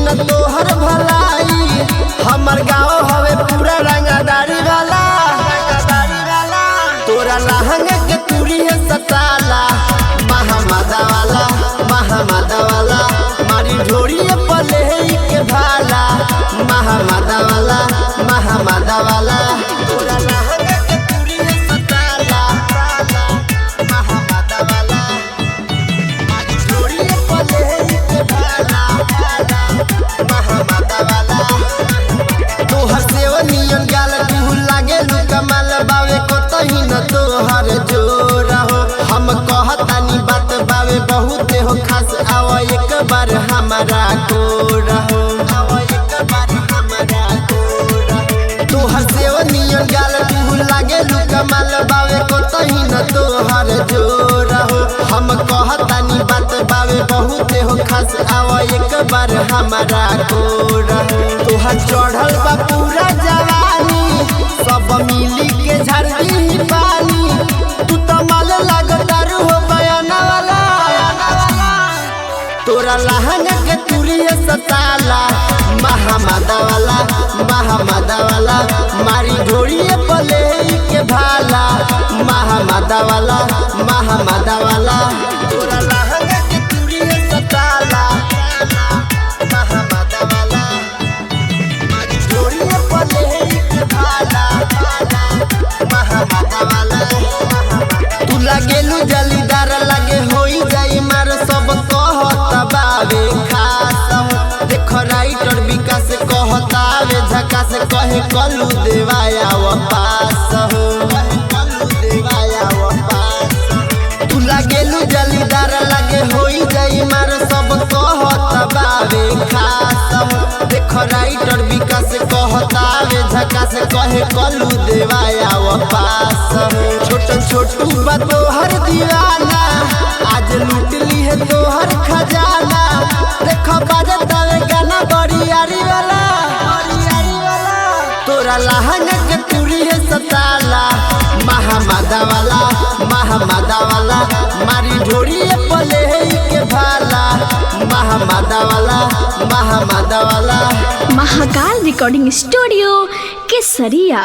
न तोहर भलाई। हमर गाँव हवे पूरा रंगदारी वाला। तोरा लहंगा के तुरी है सताला, महामादा वाला महामादा वाला। मारी ढोरी पले के भाला, महामादा वाला महामादा वाला। तोरा लहंगा के तुरी है सताला, महामादा वाला। मारी ढोरी पले के भाला, महामादा वाला। तोहर सेवनियन गाल तू लागे लू कमाल बावे को तही न तोहर जोर हो। हम कहतानी बात बावे बहुत हो खास, आव एक बार हमारा को रहो, आव एक बार हमारा को रहो। तोहर सेवनियन गाल तू लागे लू कमाल बावे को तही न तोहर जोर हो। हम कहतानी बात बावे बहुत हो खास, आव एक बार हमारा को रहो। तोहर चढ़ल बा पूरा जवानी, सब मिली के झरदी पानी। तू तो माल लगदारू हो बयाना वाला। तोरा लहंगा के तुरी सताला, महामादा वाला महामादा वाला। मारी ढोरी पले के भाला, महामादा वाला महामादा वाला। तोरा लहंगा के तुरी सताला, महामादा वाला। मारी ढोरी पले के भाला, महामादा वाला। तू लागेलू जलीदार लागे होई जाई मार, सब कहता बावे खास। देख राइटर विकास कहतावे झकास, कहे कलू देवाया वापस हो, कलू देवाया वापस। तू लागेलू जलीदार लागे होई जाई मार, सब कहता बावे खास। देख राइटर विकास कहतावे झकास, कहे कलू देवाया वापस हो। छोटू छोटू बा तोहर दीवाना, आज लूट ली है तोहर खजाना। देखो बजतावे गाना बड़ियारी वाला, बड़ियारी वाला। तोरा लहंगा के तुरी है सताला, महामादा वाला महामादा वाला। मारी ढोरी पले के भाला, महामादा वाला महामादा वाला। महाकाल रिकॉर्डिंग स्टूडियो केसरिया।